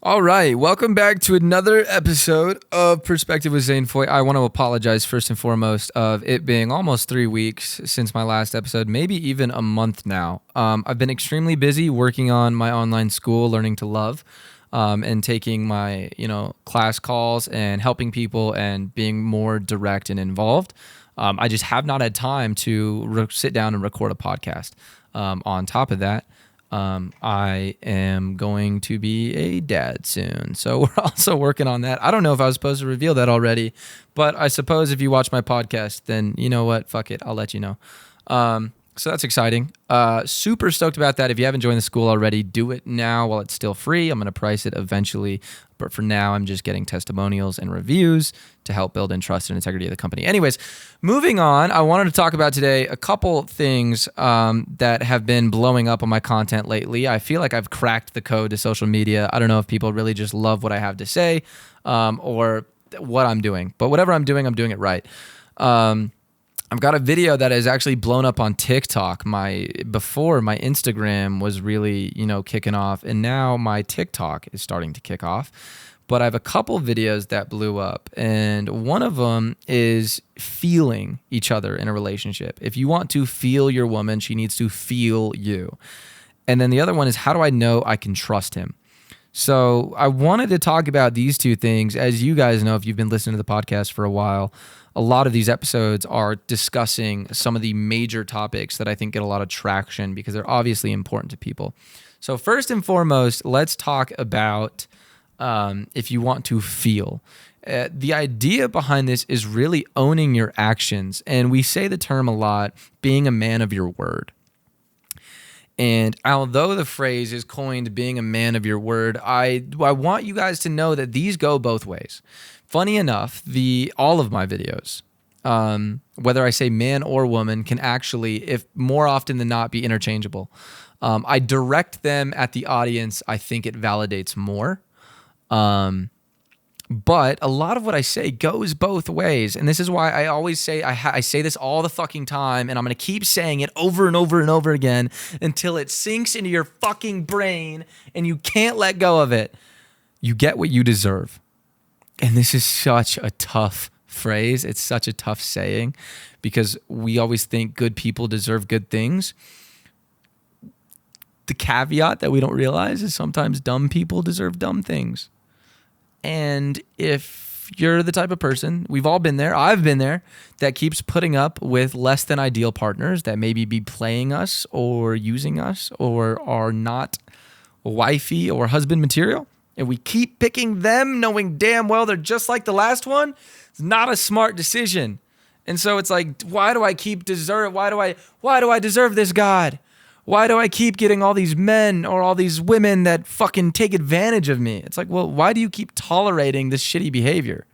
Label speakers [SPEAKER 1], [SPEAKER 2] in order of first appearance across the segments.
[SPEAKER 1] All right, welcome back to another episode of Perspective with Zane Foy. I want to apologize first and foremost of it being almost 3 weeks since my last episode, maybe even a month now. I've been extremely busy working on my online school, Learning to Love, and taking my class calls and helping people and being more direct and involved. I just have not had time to sit down and record a podcast. On top of that, I am going to be a dad soon. So we're also working on that. I don't know if I was supposed to reveal that already, but I suppose if you watch my podcast, then you know what? Fuck it. I'll let you know. So that's exciting. Super stoked about that. If you haven't joined the school already, do it now while it's still free. I'm going to price it eventually. But for now, I'm just getting testimonials and reviews to help build in trust and integrity of the company. Anyways, moving on, I wanted to talk about today a couple things that have been blowing up on my content lately. I feel like I've cracked the code to social media. I don't know if people really just love what I have to say or what I'm doing. But whatever I'm doing it right. I've got a video that has actually blown up on TikTok. Before my Instagram was really, kicking off, and now my TikTok is starting to kick off. But I have a couple videos that blew up, and one of them is feeling each other in a relationship. If you want to feel your woman, she needs to feel you. And then the other one is, how do I know I can trust him? So I wanted to talk about these two things. As you guys know, if you've been listening to the podcast for a while, a lot of these episodes are discussing some of the major topics that I think get a lot of traction because they're obviously important to people. So first and foremost, let's talk about if you want to feel. The idea behind this is really owning your actions. And we say the term a lot, being a man of your word. And although the phrase is coined being a man of your word, I want you guys to know that these go both ways. Funny enough, all of my videos, whether I say man or woman, can actually, if more often than not, be interchangeable. I direct them at the audience. I think it validates more. But a lot of what I say goes both ways. And this is why I always say, I say this all the fucking time, and I'm going to keep saying it over and over and over again until it sinks into your fucking brain and you can't let go of it. You get what you deserve. And this is such a tough phrase. It's such a tough saying because we always think good people deserve good things. The caveat that we don't realize is sometimes dumb people deserve dumb things. And if you're the type of person, we've all been there, I've been there, that keeps putting up with less than ideal partners that maybe be playing us or using us or are not wifey or husband material, and we keep picking them knowing damn well they're just like the last one, it's not a smart decision. And so it's like, why do I deserve this, God? Why do I keep getting all these men or all these women that fucking take advantage of me? It's like, well, why do you keep tolerating this shitty behavior?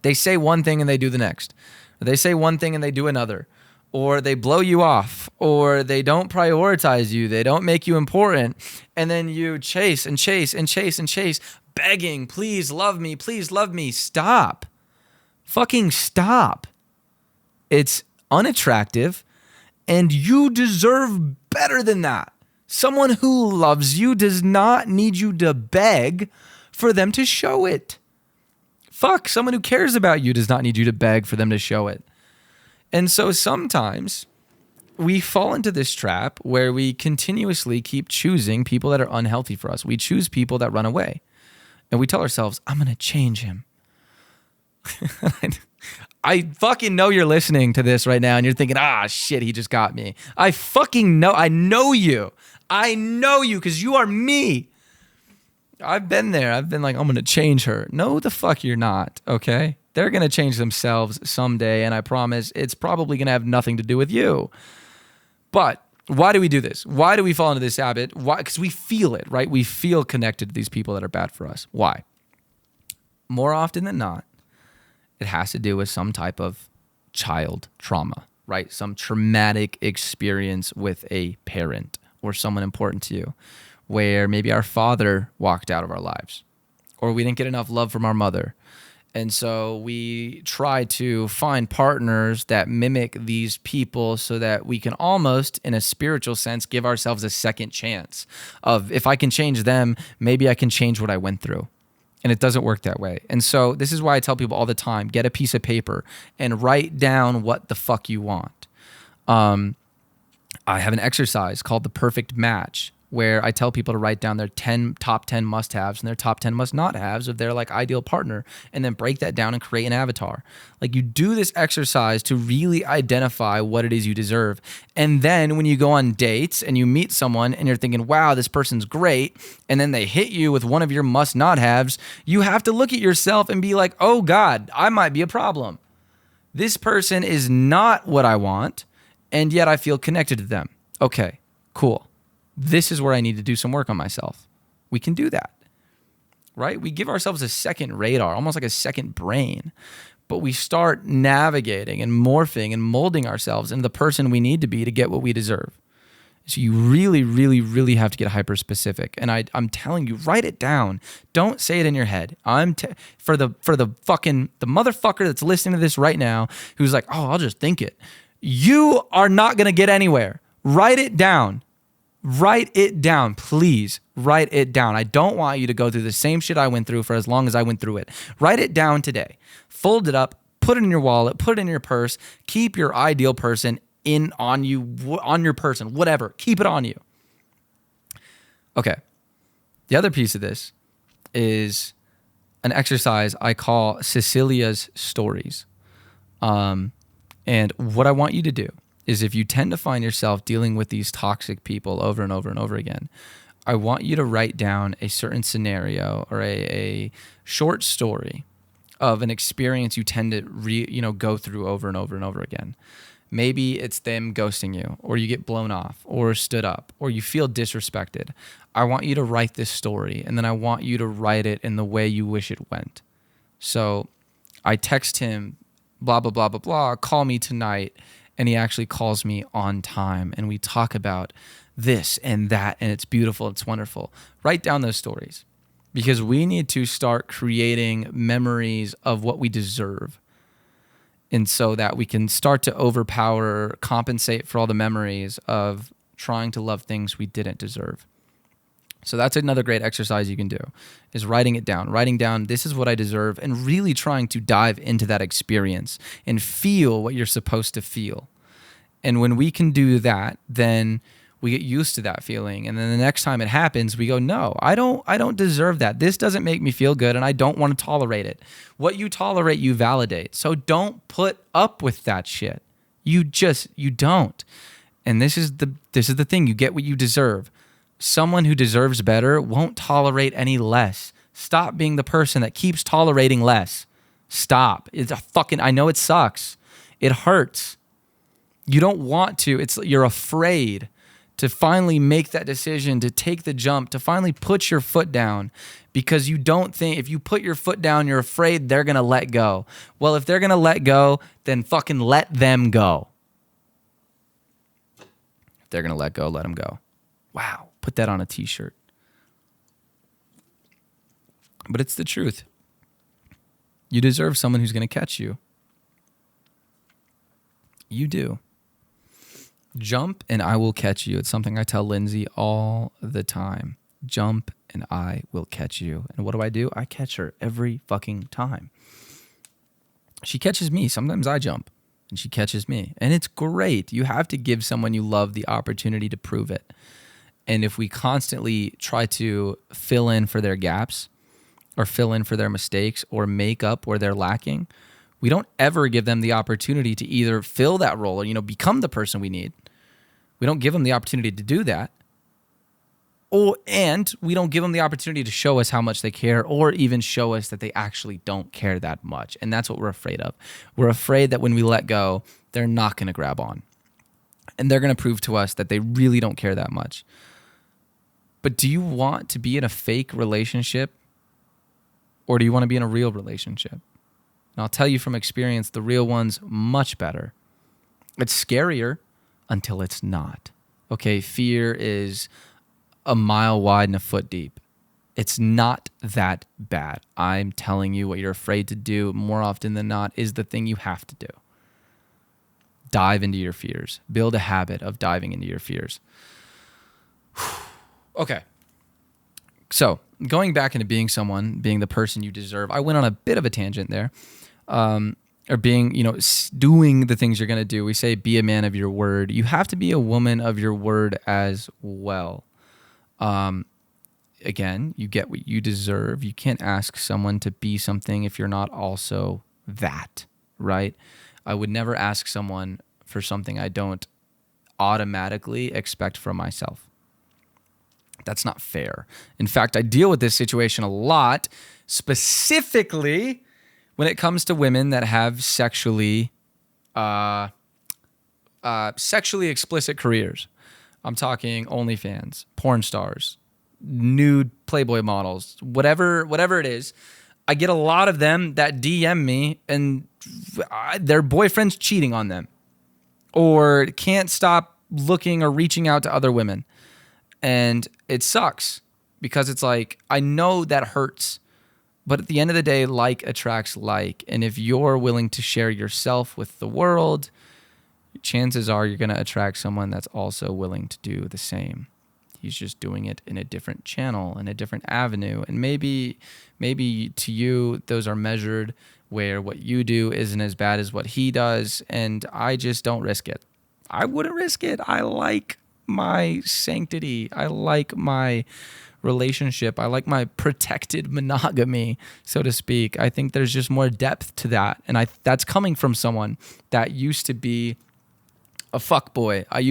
[SPEAKER 1] They say one thing and they do the next. Or they say one thing and they do another. Or they blow you off. Or they don't prioritize you. They don't make you important. And then you chase and chase and chase and chase, begging, please love me, please love me. Stop. Fucking stop. It's unattractive. And you deserve better than that. Someone who loves you does not need you to beg for them to show it. Fuck, someone who cares about you does not need you to beg for them to show it. And so sometimes we fall into this trap where we continuously keep choosing people that are unhealthy for us. We choose people that run away. And we tell ourselves, I'm going to change him. I fucking know you're listening to this right now and you're thinking, shit, he just got me. I fucking know. I know you. I know you because you are me. I've been there. I've been like, I'm going to change her. No, the fuck you're not, okay? They're going to change themselves someday, and I promise it's probably going to have nothing to do with you. But why do we do this? Why do we fall into this habit? Why? Because we feel it, right? We feel connected to these people that are bad for us. Why? More often than not, it has to do with some type of child trauma, right? Some traumatic experience with a parent or someone important to you, where maybe our father walked out of our lives, or we didn't get enough love from our mother. And so we try to find partners that mimic these people so that we can almost, in a spiritual sense, give ourselves a second chance of, if I can change them, maybe I can change what I went through. And it doesn't work that way. And so this is why I tell people all the time, get a piece of paper and write down what the fuck you want. I have an exercise called the perfect match, where I tell people to write down their top 10 must-haves and their top 10 must-not-haves of their like ideal partner, and then break that down and create an avatar. Like, you do this exercise to really identify what it is you deserve. And then when you go on dates and you meet someone and you're thinking, wow, this person's great, and then they hit you with one of your must-not-haves, you have to look at yourself and be like, oh God, I might be a problem. This person is not what I want, and yet I feel connected to them. Okay, cool. This is where I need to do some work on myself. We can do that, right? We give ourselves a second radar, almost like a second brain, but we start navigating and morphing and molding ourselves into the person we need to be to get what we deserve. So you really, really, really have to get hyper specific. And I'm telling you, write it down. Don't say it in your head. For the motherfucker that's listening to this right now, who's like, oh, I'll just think it. You are not going to get anywhere. Write it down. Write it down, please. Write it down. I don't want you to go through the same shit I went through for as long as I went through it. Write it down today. Fold it up, put it in your wallet, put it in your purse. Keep your ideal person on your person, whatever. Keep it on you. Okay. The other piece of this is an exercise I call Cecilia's stories. And what I want you to do is, if you tend to find yourself dealing with these toxic people over and over and over again, I want you to write down a certain scenario or a short story of an experience you tend to go through over and over and over again. Maybe it's them ghosting you, or you get blown off, or stood up, or you feel disrespected. I want you to write this story, and then I want you to write it in the way you wish it went. So I text him, blah, blah, blah, blah, blah, call me tonight. And he actually calls me on time, and we talk about this and that, and it's beautiful, it's wonderful. Write down those stories, because we need to start creating memories of what we deserve. And so that we can start to overpower, compensate for all the memories of trying to love things we didn't deserve. So that's another great exercise you can do, is writing it down. Writing down, this is what I deserve, and really trying to dive into that experience and feel what you're supposed to feel. And when we can do that, then we get used to that feeling. And then the next time it happens, we go, no, I don't deserve that. This doesn't make me feel good, and I don't want to tolerate it. What you tolerate, you validate. So don't put up with that shit. You don't. And this is the thing. You get what you deserve. Someone who deserves better won't tolerate any less. Stop being the person that keeps tolerating less. Stop. I know it sucks. It hurts. You don't want to. You're afraid to finally make that decision, to take the jump, to finally put your foot down, because you don't think, if you put your foot down, you're afraid they're going to let go. Well, if they're going to let go, then fucking let them go. If they're going to let go, let them go. Wow. Put that on a t-shirt. But it's the truth. You deserve someone who's going to catch you. You do. Jump and I will catch you. It's something I tell Lindsay all the time. Jump and I will catch you. And what do? I catch her every fucking time. She catches me. Sometimes I jump and she catches me. And it's great. You have to give someone you love the opportunity to prove it. And if we constantly try to fill in for their gaps or fill in for their mistakes or make up where they're lacking, we don't ever give them the opportunity to either fill that role or, become the person we need. We don't give them the opportunity to do that. And we don't give them the opportunity to show us how much they care, or even show us that they actually don't care that much. And that's what we're afraid of. We're afraid that when we let go, they're not going to grab on. And they're going to prove to us that they really don't care that much. But do you want to be in a fake relationship, or do you want to be in a real relationship? And I'll tell you from experience, the real one's much better. It's scarier until it's not. Okay, fear is a mile wide and a foot deep. It's not that bad. I'm telling you, what you're afraid to do more often than not is the thing you have to do. Dive into your fears. Build a habit of diving into your fears. Okay. So going back into being the person you deserve, I went on a bit of a tangent there. Or being, doing the things you're going to do. We say be a man of your word. You have to be a woman of your word as well. Again, you get what you deserve. You can't ask someone to be something if you're not also that, right? I would never ask someone for something I don't automatically expect from myself. That's not fair. In fact, I deal with this situation a lot, specifically when it comes to women that have sexually explicit careers. I'm talking OnlyFans, porn stars, nude Playboy models, whatever it is. I get a lot of them that DM me and their boyfriend's cheating on them or can't stop looking or reaching out to other women. And it sucks because it's like, I know that hurts, but at the end of the day, like attracts like. And if you're willing to share yourself with the world, chances are you're going to attract someone that's also willing to do the same. He's just doing it in a different channel, in a different avenue. And maybe to you, those are measured where what you do isn't as bad as what he does. And I just don't risk it. I wouldn't risk it. I like my sanctity. I like my relationship. I like my protected monogamy, so to speak. I think there's just more depth to that. And that's coming from someone that used to be a fuckboy. I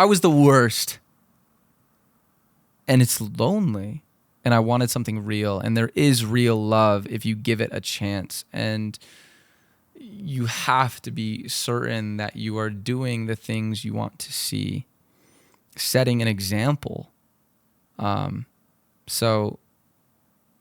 [SPEAKER 1] was the worst. And it's lonely. And I wanted something real. And there is real love if you give it a chance. And you have to be certain that you are doing the things you want to see, setting an example. So,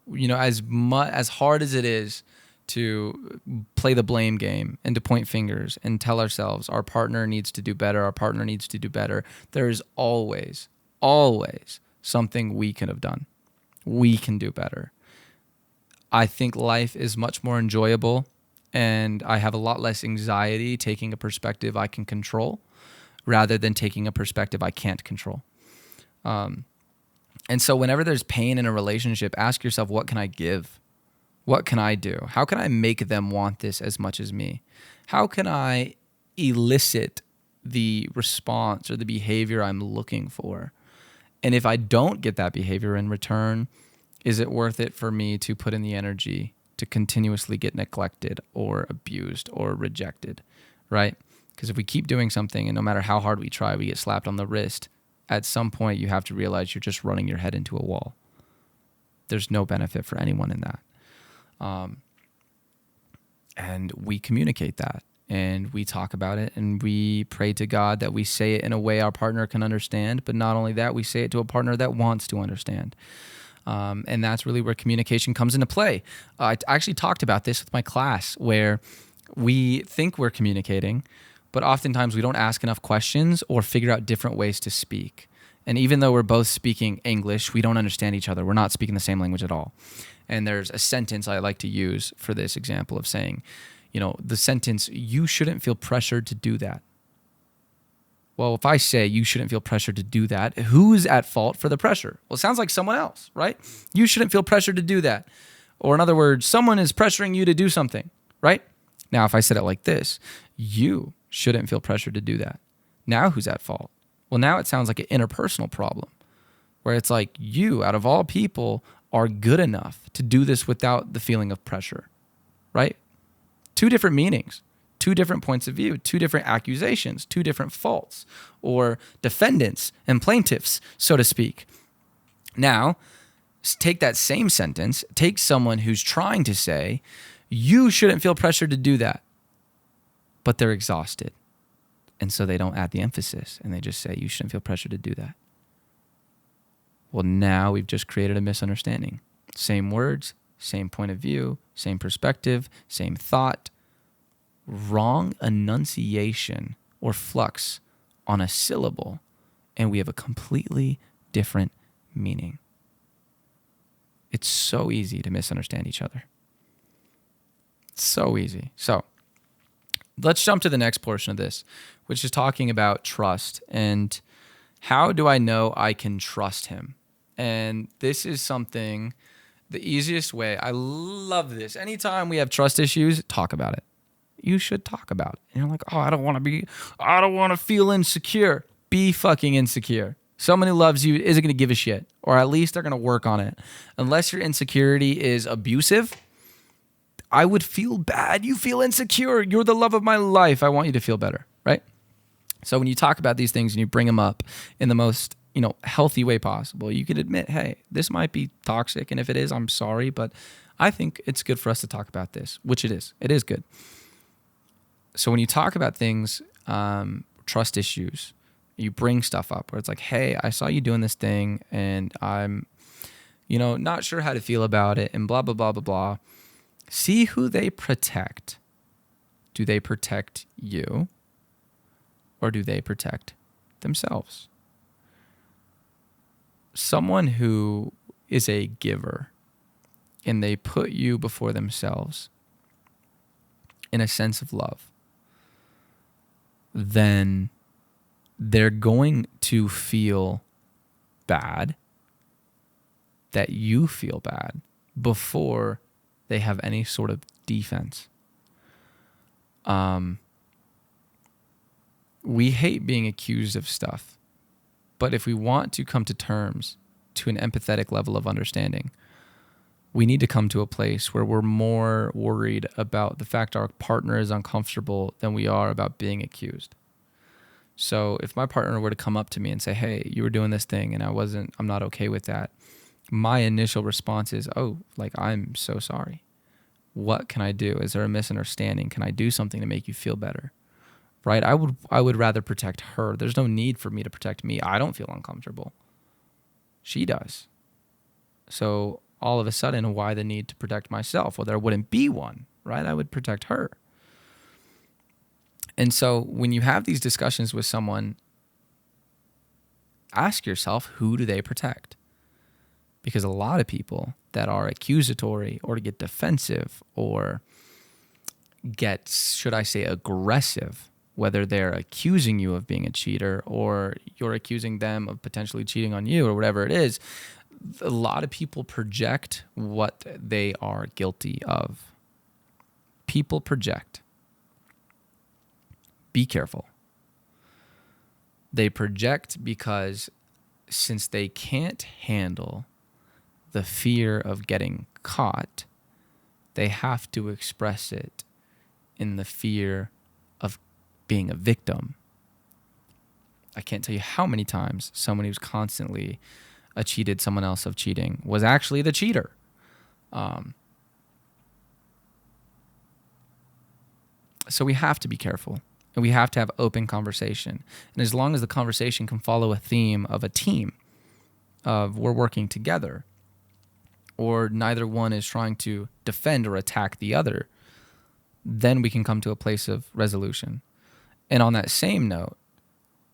[SPEAKER 1] as hard as it is to play the blame game and to point fingers and tell ourselves our partner needs to do better, there is always something we could have done. We can do better. I think life is much more enjoyable, and I have a lot less anxiety taking a perspective I can control rather than taking a perspective I can't control. And so whenever there's pain in a relationship, ask yourself, what can I give? What can I do? How can I make them want this as much as me? How can I elicit the response or the behavior I'm looking for? And if I don't get that behavior in return, is it worth it for me to put in the energy to continuously get neglected or abused or rejected, right? Because if we keep doing something and no matter how hard we try, we get slapped on the wrist, at some point you have to realize you're just running your head into a wall. There's no benefit for anyone in that. And we communicate that and we talk about it and we pray to God that we say it in a way our partner can understand. But not only that, we say it to a partner that wants to understand. And that's really where communication comes into play. I actually talked about this with my class where we think we're communicating, but oftentimes we don't ask enough questions or figure out different ways to speak. And even though we're both speaking English, we don't understand each other. We're not speaking the same language at all. And there's a sentence I like to use for this example of saying, the sentence, you shouldn't feel pressured to do that. Well, if I say you shouldn't feel pressured to do that, who's at fault for the pressure? Well, it sounds like someone else, right? You shouldn't feel pressured to do that. Or in other words, someone is pressuring you to do something, right? Now, if I said it like this, you shouldn't feel pressured to do that. Now who's at fault? Well, now it sounds like an interpersonal problem where it's like you, out of all people, are good enough to do this without the feeling of pressure, right? Two different meanings, two different points of view, two different accusations, two different faults or defendants and plaintiffs, so to speak. Now, take that same sentence, take someone who's trying to say, you shouldn't feel pressured to do that, but they're exhausted. And so they don't add the emphasis and they just say, you shouldn't feel pressured to do that. Well, now we've just created a misunderstanding. Same words, same point of view, same perspective, same thought, wrong enunciation or flux on a syllable, and we have a completely different meaning. It's so easy to misunderstand each other. So easy. So let's jump to the next portion of this, which is talking about trust and how do I know I can trust him? And this is something, the easiest way, I love this. Anytime we have trust issues, talk about it. You should talk about it. And you're like, oh, I don't want to feel insecure. Be fucking insecure. Someone who loves you isn't going to give a shit, or at least they're going to work on it. Unless your insecurity is abusive, I would feel bad. You feel insecure. You're the love of my life. I want you to feel better, right? So when you talk about these things and you bring them up in the most, healthy way possible, you could admit, hey, this might be toxic. And if it is, I'm sorry, but I think it's good for us to talk about this, which it is. It is good. So when you talk about things, trust issues, you bring stuff up where it's like, hey, I saw you doing this thing and I'm, not sure how to feel about it and blah, blah, blah, blah, blah. See who they protect. Do they protect you or do they protect themselves? Someone who is a giver and they put you before themselves in a sense of love, then they're going to feel bad that you feel bad before they have any sort of defense. We hate being accused of stuff, but if we want to come to terms to an empathetic level of understanding, we need to come to a place where we're more worried about the fact our partner is uncomfortable than we are about being accused. So if my partner were to come up to me and say, hey, you were doing this thing and I'm not okay with that, my initial response is, I'm so sorry. What can I do? Is there a misunderstanding? Can I do something to make you feel better? Right? I would rather protect her. There's no need for me to protect me. I don't feel uncomfortable. She does. So all of a sudden, why the need to protect myself? Well, there wouldn't be one, right? I would protect her. And so when you have these discussions with someone, ask yourself, who do they protect? Because a lot of people that are accusatory or get defensive or get, should I say, aggressive, whether they're accusing you of being a cheater or you're accusing them of potentially cheating on you or whatever it is, a lot of people project what they are guilty of. People project. Be careful. They project because since they can't handle the fear of getting caught, they have to express it in the fear of being a victim. I can't tell you how many times someone who's constantly cheated someone else of cheating was actually the cheater. So we have to be careful and we have to have open conversation. And as long as the conversation can follow a theme of a team, of we're working together, or neither one is trying to defend or attack the other, then we can come to a place of resolution. And on that same note,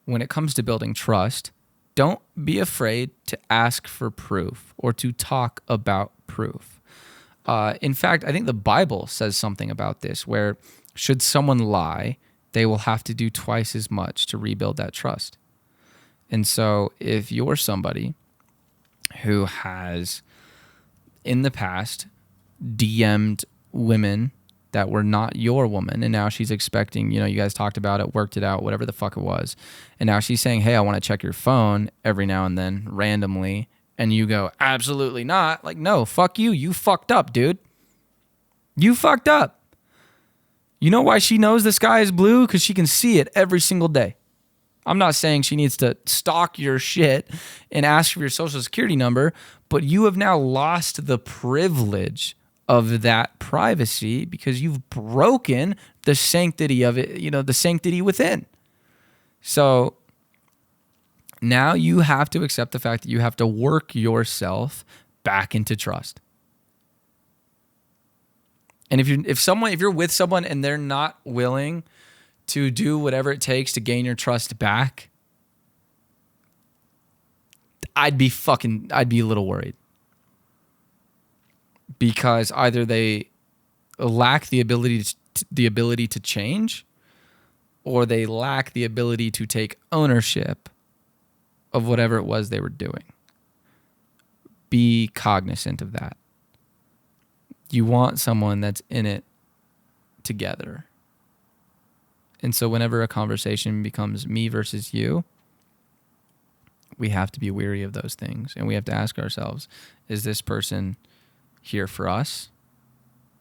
[SPEAKER 1] when it comes to building trust, don't be afraid to ask for proof or to talk about proof. In fact, I think the Bible says something about this, where should someone lie, they will have to do twice as much to rebuild that trust. And so if you're somebody who has in the past DM'd women that were not your woman, and now she's expecting, you guys talked about it, worked it out, whatever the fuck it was, and now she's saying, hey, I want to check your phone every now and then randomly, and you go, absolutely not. Like, no, fuck you. You fucked up, dude. You fucked up. You know why she knows the sky is blue? Because she can see it every single day. I'm not saying she needs to stalk your shit and ask for your social security number, but you have now lost the privilege of that privacy because you've broken the sanctity of it, the sanctity within. So now you have to accept the fact that you have to work yourself back into trust. And if you're with someone and they're not willing to do whatever it takes to gain your trust back, I'd be a little worried. because either they lack the ability to change, or they lack the ability to take ownership of whatever it was they were doing. Be cognizant of that. You want someone that's in it together. And so whenever a conversation becomes me versus you, we have to be weary of those things. And we have to ask ourselves, is this person here for us,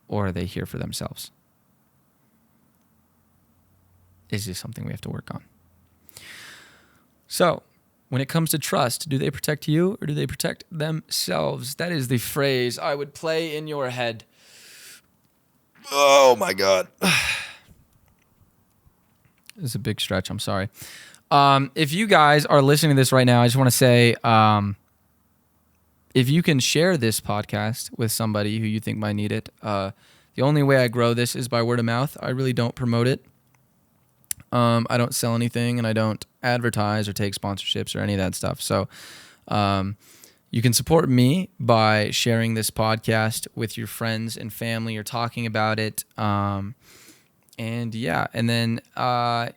[SPEAKER 1] or are they here for themselves? Is this something we have to work on? So when it comes to trust, do they protect you or do they protect themselves? That is the phrase I would play in your head. Oh my God. It's a big stretch. I'm sorry. If you guys are listening to this right now, I just want to say, if you can share this podcast with somebody who you think might need it, the only way I grow this is by word of mouth. I really don't promote it. I don't sell anything, and I don't advertise or take sponsorships or any of that stuff. So you can support me by sharing this podcast with your friends and family or talking about it. And then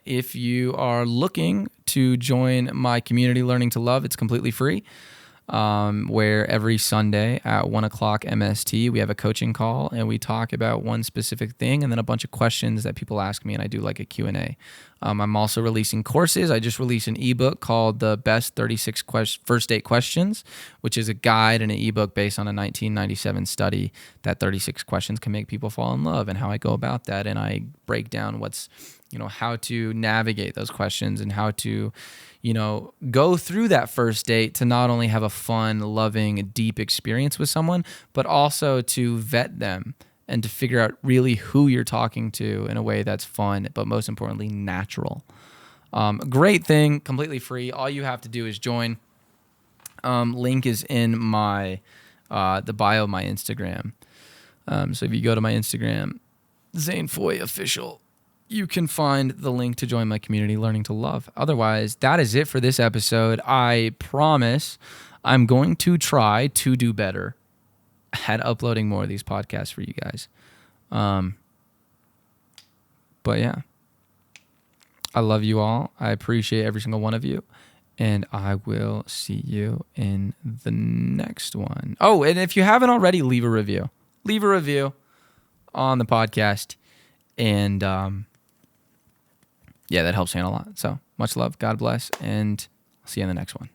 [SPEAKER 1] if you are looking to join my community, Learning to Love, it's completely free. Where every Sunday at 1 o'clock MST, we have a coaching call and we talk about one specific thing and then a bunch of questions that people ask me, and I do like a Q&A. I'm also releasing courses. I just released an ebook called The Best 36 First Date Questions, which is a guide and an ebook based on a 1997 study that 36 questions can make people fall in love and how I go about that. And I break down how to navigate those questions and how to, go through that first date to not only have a fun, loving, deep experience with someone, but also to vet them and to figure out really who you're talking to in a way that's fun, but most importantly, natural. Great thing, completely free. All you have to do is join. Link is in my the bio of my Instagram. So if you go to my Instagram, Zane Foy Official, you can find the link to join my community, Learning to Love. Otherwise, that is it for this episode. I promise I'm going to try to do better at uploading more of these podcasts for you guys. But yeah, I love you all. I appreciate every single one of you. And I will see you in the next one. Oh, and if you haven't already, leave a review. Leave a review on the podcast. And that helps me out a lot. So much love. God bless. And I'll see you in the next one.